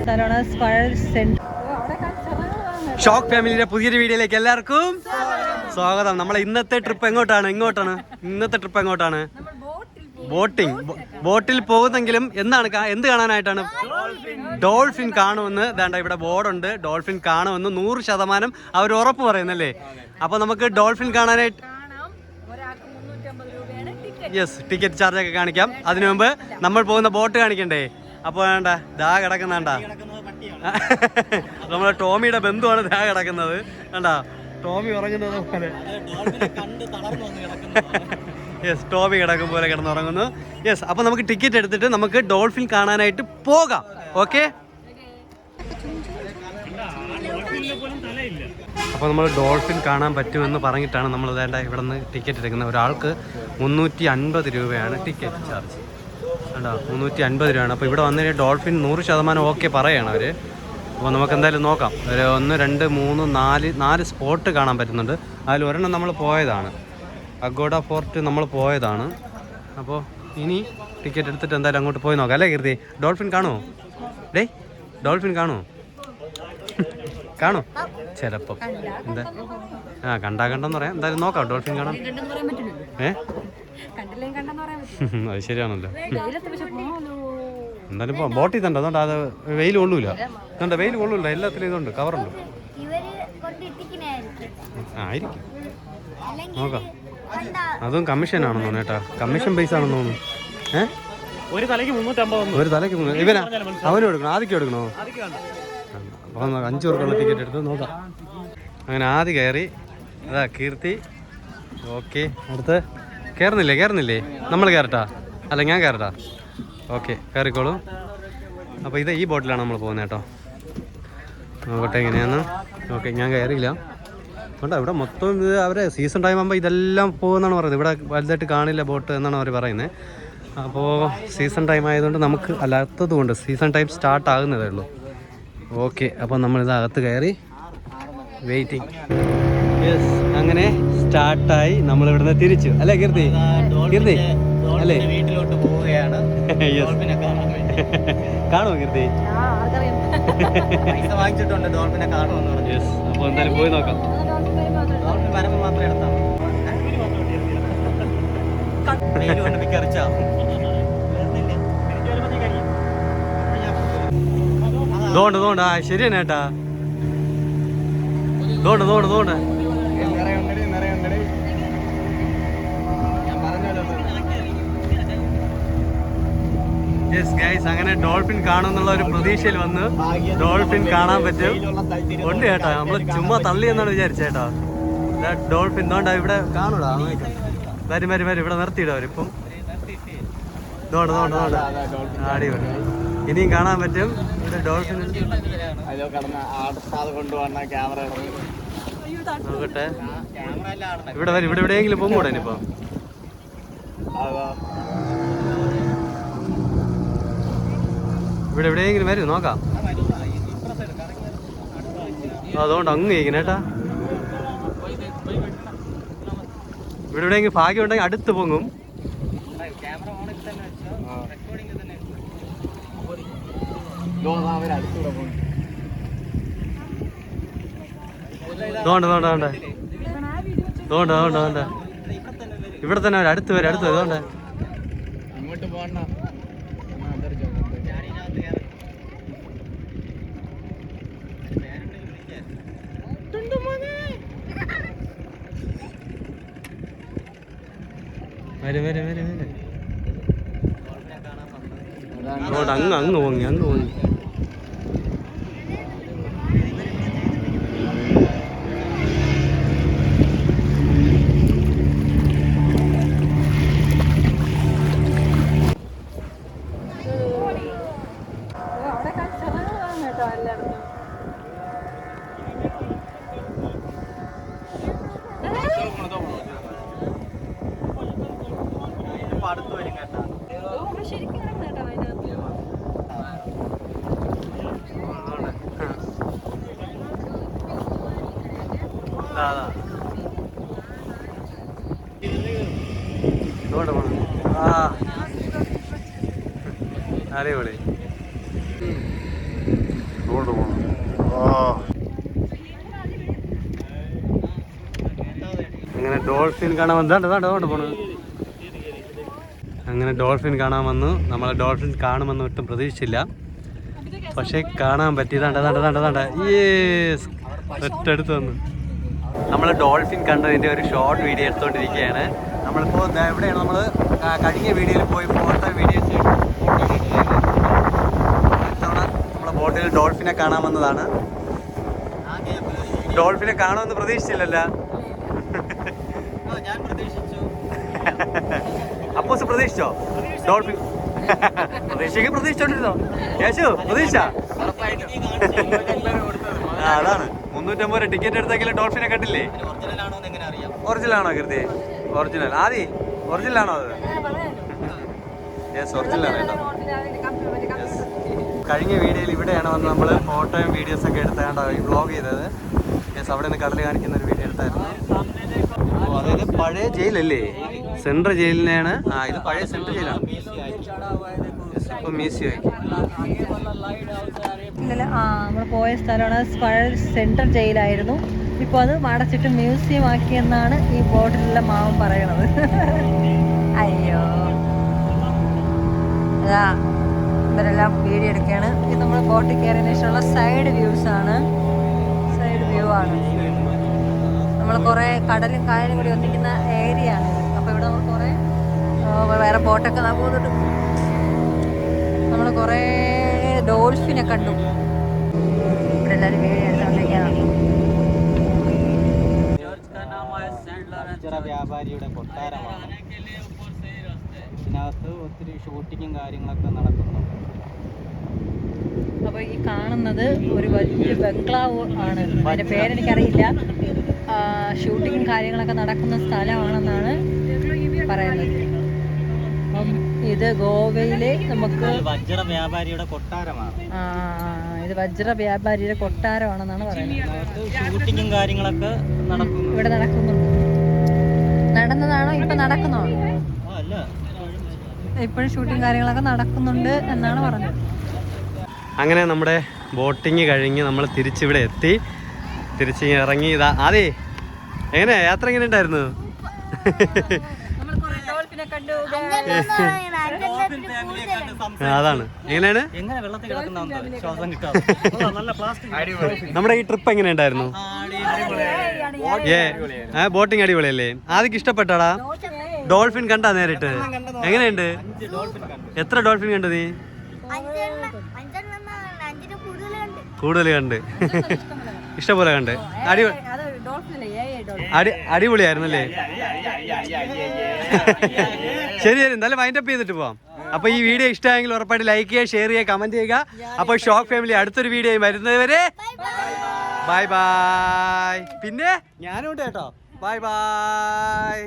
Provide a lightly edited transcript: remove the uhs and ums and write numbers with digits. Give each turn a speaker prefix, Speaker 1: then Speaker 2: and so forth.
Speaker 1: സ്ഥലമാണ് square centre.
Speaker 2: Shock ഫാമിലിയുടെ പുതിയൊരു വീഡിയോയിലേക്ക് എല്ലാവർക്കും സ്വാഗതം. നമ്മളെ ഇന്നത്തെ ട്രിപ്പ് എങ്ങോട്ടാണ്? ഇന്നത്തെ ട്രിപ്പ് എങ്ങോട്ടാണ്? ബോട്ടിൽ പോകുന്നെങ്കിലും എന്ത് കാണാനായിട്ടാണ്? ഡോൾഫിൻ കാണുമെന്ന് വേണ്ട, ഇവിടെ ബോർഡുണ്ട്. ഡോൾഫിൻ കാണുമെന്ന് 100% അവർ ഉറപ്പ് പറയുന്നല്ലേ. അപ്പൊ നമുക്ക് ഡോൾഫിൻ കാണാനായിട്ട് ടിക്കറ്റ് ചാർജ് ഒക്കെ കാണിക്കാം. അതിനു മുമ്പ് നമ്മൾ പോകുന്ന ബോട്ട് കാണിക്കണ്ടേ? അപ്പോൾ വേണ്ട, ദാ കിടക്കുന്നുണ്ട, നമ്മളെ ടോമിയുടെ ബന്ധുവാണ് ദാ കിടക്കുന്നത്. വേണ്ട, ടോമി ഉറങ്ങുന്നത് പോലെ. യെസ്, ടോമി കിടക്കും പോലെ കിടന്നുറങ്ങുന്നു. യെസ്, അപ്പോൾ നമുക്ക് ടിക്കറ്റ് എടുത്തിട്ട് നമുക്ക് ഡോൾഫിൻ കാണാനായിട്ട് പോകാം. ഓക്കെ, അപ്പോൾ നമ്മൾ ഡോൾഫിൻ കാണാൻ പറ്റുമെന്ന് പറഞ്ഞിട്ടാണ് നമ്മൾ വേണ്ട ഇവിടെ നിന്ന് ടിക്കറ്റ് എടുക്കുന്നത്. ഒരാൾക്ക് 350 രൂപയാണ് ടിക്കറ്റ് ചാർജ്. വേണ്ട, 350 രൂപയാണ്. അപ്പോൾ ഇവിടെ വന്നു കഴിഞ്ഞാൽ ഡോൾഫിൻ 100% ഓക്കെ പറയാണ് അവർ. അപ്പോൾ നമുക്ക് എന്തായാലും നോക്കാം. ഒരു 1, 2, 3, 4 സ്പോട്ട് കാണാൻ പറ്റുന്നുണ്ട്. അതിൽ ഒരെണ്ണം നമ്മൾ പോയതാണ്, അഗോഡ ഫോർട്ട് നമ്മൾ പോയതാണ്. അപ്പോൾ ഇനി ടിക്കറ്റ് എടുത്തിട്ട് എന്തായാലും അങ്ങോട്ട് പോയി നോക്കാം അല്ലേ കീർത്തി? ഡോൾഫിൻ കാണുമോ? ഡോൾഫിൻ കാണുമോ? കാണും ചിലപ്പം. എന്താ കണ്ടെന്ന് പറയാം. എന്തായാലും നോക്കാം, ഡോൾഫിൻ കാണാം. അത് ശരിയാണല്ലോ. എന്തായാലും ഇപ്പോൾ ബോട്ടിൽ തന്നെ, അതുകൊണ്ട് അത് വെയിൽ കൊള്ളൂല. അതുകൊണ്ട് വെയിൽ കൊള്ളൂല, എല്ലാത്തിലും ഇതുണ്ട്, കവറുണ്ട്. ആയിരിക്കും, നോക്കാം. അതും കമ്മീഷനാണെന്ന് തോന്നുന്നു കേട്ടാ, കമ്മീഷൻ പൈസ ആണെന്ന് തോന്നുന്നു. ഒരു തലയ്ക്ക് 350. ഇവനാ അവനും എടുക്കണോ? ആദ്യം എടുക്കണോ? അപ്പം 5 പേർക്കുള്ള ടിക്കറ്റ് എടുത്ത് നോക്കാം. അങ്ങനെ ആദ്യം കയറി. അതാ കീർത്തി. ഓക്കെ, അടുത്ത് കയറുന്നില്ലേ? നമ്മൾ കയറട്ടാ? അല്ല, ഞാൻ കയറട്ടാ? ഓക്കെ, കയറിക്കോളൂ. അപ്പോൾ ഈ ബോട്ടിലാണ് നമ്മൾ പോകുന്നത് കേട്ടോ. നോക്കട്ടെ എങ്ങനെയാന്ന്. ഓക്കെ, ഞാൻ കയറിയില്ല. അതുകൊണ്ട് ഇവിടെ മൊത്തം ഇത് അവരെ സീസൺ ടൈം ആകുമ്പോൾ ഇതെല്ലാം പോകുമെന്നാണ് പറയുന്നത്. ഇവിടെ വലുതായിട്ട് കാണില്ല ബോട്ട് എന്നാണ് അവർ പറയുന്നത്. അപ്പോൾ സീസൺ ടൈം ആയതുകൊണ്ട് നമുക്ക് അല്ലാത്തത് കൊണ്ട് സീസൺ ടൈം സ്റ്റാർട്ട് ആകുന്നതേ ഉള്ളൂ. ഓക്കെ, അപ്പോൾ നമ്മളിത് അകത്ത് കയറി വെയിറ്റിംഗ്. യെസ്, അങ്ങനെ സ്റ്റാർട്ടായി. നമ്മളിവിടുന്ന് തിരിച്ചു അല്ലേ കീർത്തി? അല്ലേ?
Speaker 3: വീട്ടിലോട്ട് പോവുകയാണ്.
Speaker 2: കാണുമോ കീർത്തി?
Speaker 3: പൈസ വാങ്ങിച്ചിട്ടുണ്ട്, ഡോൾഫിനെ കാണുമെന്ന് പറഞ്ഞു.
Speaker 2: യെസ്, അപ്പോൾ എന്തായാലും പോയി നോക്കാം.
Speaker 3: ഡോൾഫിൻ വരുമ്പോൾ മാത്രം എടുത്താൽ
Speaker 2: തോണ്ട് ശരിയാണ് ഏട്ടാ. തോണ്ട് യെസ് ഗൈസ്, അങ്ങനെ ഡോൾഫിൻ കാണുമെന്നുള്ള ഒരു പ്രതീക്ഷയിൽ വന്ന് ഡോൾഫിൻ കാണാൻ പറ്റും. ഉണ്ട് ചേട്ടാ, നമ്മൾ ചുമ്മാ തള്ളി എന്നാണ് വിചാരിച്ചേട്ടാ. ഡോൾഫിൻ തോണ്ട ഇവിടെ കാണൂടാ. വരും ഇവിടെ നിർത്തിയിടാ അവരിപ്പം. തോണ്ട് അടിപൊളി. ഇനിയും കാണാൻ പറ്റും ഇവിടെ ഡോൾഫിൻ. നോക്കട്ടെ, ഇവിടെ എവിടെയെങ്കിലും പോകും ഇനിയിപ്പോ. ഇവിടെ എവിടെയെങ്കിലും വരും, നോക്കാം. അതുകൊണ്ട് അങ്ങ് കേട്ടാ, ഇവിടെ എവിടെയെങ്കിലും ഭാഗ്യം ഉണ്ടെങ്കിൽ അടുത്ത് പൊങ്ങും. തോണ്ട ഇവിടെ തന്നെ അടുത്ത് വരും. അതുകൊണ്ട്
Speaker 3: ഇങ്ങോട്ട് പോകണ്ട.
Speaker 2: അങ്ങ് പോങ്ങി.
Speaker 3: അടുത്ത് വരും കേട്ടോ.
Speaker 1: ശരിക്കും കേട്ടോ അതിനകത്ത്.
Speaker 2: അടിപൊളി. അങ്ങനെ ഡോൾഫിൻ കാണാൻ വന്നു പോണു. അങ്ങനെ ഡോൾഫിൻ കാണാൻ വന്നു. നമ്മളെ ഡോൾഫിൻ കാണുമെന്ന് ഒട്ടും പ്രതീക്ഷിച്ചില്ല, പക്ഷെ കാണാൻ പറ്റി. ഒറ്റടുത്ത് വന്നു. നമ്മൾ ഡോൾഫിൻ കണ്ടതിൻ്റെ ഒരു ഷോർട്ട് വീഡിയോ എടുത്തുകൊണ്ടിരിക്കുകയാണ്. നമ്മളിപ്പോൾ എവിടെയാണ് നമ്മൾ കഴിഞ്ഞ വീഡിയോയിൽ പോയി ഫോട്ടോ വീഡിയോസ് ഇത്തവണ നമ്മളെ ബോട്ടിൽ ഡോൾഫിനെ കാണാൻ വന്നതാണ്. ഡോൾഫിനെ കാണുമെന്ന് പ്രതീക്ഷിച്ചില്ലല്ലോ.
Speaker 3: ഞാൻ പ്രതീക്ഷിച്ചു.
Speaker 2: അപ്പോസ് പ്രതീക്ഷിച്ചോ ഡോൾഫിൻ? പ്രതീക്ഷിച്ചോണ്ടിരുന്നോ യേശു? പ്രതീക്ഷ അതാണ് 350 രൂപ ടിക്കറ്റ് എടുത്തെങ്കിലും ഡോൾഫിനെ കണ്ടില്ലേ? ഒറിജിനൽ ആണോ കീർത്തി? ഒറിജിനൽ ആദി ഒറിജിനൽ ആണോ അത്? യെസ്, ഒറിജിനൽ ആണ് കേട്ടോ. കഴിഞ്ഞ വീഡിയോയിൽ ഇവിടെയാണ് വന്ന് നമ്മൾ ഫോട്ടോയും വീഡിയോസൊക്കെ എടുത്താണ്ടോ ഈ വ്ളോഗ് ചെയ്തത്. യെസ്, അവിടെ നിന്ന് കടൽ കാണിക്കുന്ന ഒരു വീഡിയോ എടുത്തായിരുന്നു. അതായത് പഴയ ജയിലല്ലേ, സെൻട്രൽ ജയിലിനെയാണ്. ഇത് പഴയ സെൻട്രൽ ജയിലാണ്. ഇപ്പം മ്യൂസിയം ആക്കി.
Speaker 1: നമ്മൾ പോയ സ്ഥലമാണ് പഴയ സെൻട്രൽ ജയിലായിരുന്നു. ഇപ്പോൾ അത് അടച്ചിട്ട് മ്യൂസിയം ആക്കിയെന്നാണ് ഈ ബോട്ടിലുള്ള മാവൻ പറയണത്. അയ്യോ, അതാ ഇവരെല്ലാം വീഡിയോ എടുക്കുകയാണ്. ഇത് നമ്മൾ ബോട്ടിൽ കയറിയതിന് ശേഷമുള്ള സൈഡ് വ്യൂസ് ആണ്. സൈഡ് വ്യൂ ആണ്. നമ്മൾ കുറേ കടലും കായലും കൂടി ഒന്നിക്കുന്ന ഏരിയ ആണ്. അപ്പോൾ ഇവിടെ നമ്മൾ കുറേ വേറെ ബോട്ടൊക്കെ പോകുന്നുണ്ട്. നമ്മൾ കുറേ ഡോൾഫിനെ കണ്ടു. ഇവിടെ എല്ലാവരും വീഡിയോ എടുത്തുകൊണ്ടിരിക്കുകയാണ്.
Speaker 3: വ്യാപാരിയുടെ കൊട്ടാരമാണ്. ഇതിനകത്ത് ഒത്തിരി ഷൂട്ടിങ്ങും കാര്യങ്ങളൊക്കെ നടക്കുന്നുണ്ട്.
Speaker 1: അപ്പോൾ ഈ കാണുന്നത് ഒരു വലിയ ബംഗ്ലാവ് ആണ്. അതിൻ്റെ പേരെനിക്കറിയില്ല. ഷൂട്ടിങ്ങും കാര്യങ്ങളൊക്കെ നടക്കുന്ന സ്ഥലമാണെന്നാണ് പറയുന്നത്. അപ്പം ഇത് ഗോവയിലെ നമുക്ക്
Speaker 3: വജ്ര വ്യാപാരിയുടെ കൊട്ടാരമാണ്.
Speaker 1: ഇത് വജ്ര വ്യാപാരിയുടെ കൊട്ടാരമാണെന്നാണ് പറയുന്നത്.
Speaker 3: ഷൂട്ടിങ്ങും കാര്യങ്ങളൊക്കെ നടക്കുന്നു.
Speaker 1: ഇവിടെ നടക്കുന്നുണ്ട്. നടന്നതാണോ ഇപ്പം നടക്കുന്നോ? ഇപ്പോഴും ഷൂട്ടിങ് കാര്യങ്ങളൊക്കെ നടക്കുന്നുണ്ട് എന്നാണ് പറഞ്ഞത്.
Speaker 2: അങ്ങനെ നമ്മുടെ ബോട്ടിങ് കഴിഞ്ഞ് നമ്മൾ തിരിച്ചിവിടെ എത്തി. തിരിച്ച് ഇറങ്ങി. ഇതാ ആദി, എങ്ങനെ യാത്ര എങ്ങനെ ഉണ്ടായിരുന്നു? അതാണ് എങ്ങനെയാണ് നമ്മുടെ ഈ ട്രിപ്പ് എങ്ങനെ ഉണ്ടായിരുന്നു? ബോട്ടിങ് അടിപൊളിയല്ലേ? ആദ്യം ഇഷ്ടപ്പെട്ടാടാ? ഡോൾഫിൻ കണ്ടാ നേരിട്ട്? എങ്ങനെയുണ്ട്? എത്ര ഡോൾഫിൻ കണ്ടു നീ? കൂടുതൽ കണ്ട്. ഇഷ്ടംപോലെ കണ്ട്. അടിപൊളിയായിരുന്നല്ലേ? ശരി, എന്തായാലും വൈൻഡപ്പ് ചെയ്തിട്ട് പോവാം. അപ്പോൾ ഈ വീഡിയോ ഇഷ്ടമായെങ്കിൽ ഉറപ്പായിട്ട് ലൈക്ക് ചെയ്യുക, ഷെയർ ചെയ്യുക, കമന്റ് ചെയ്യുക. അപ്പോൾ ഷോക്ക് ഫാമിലി അടുത്തൊരു വീഡിയോ വരുന്നത് വരെ ബൈ ബൈ. പിന്നെ ഞാനും ഉണ്ട് കേട്ടോ. Bye bye.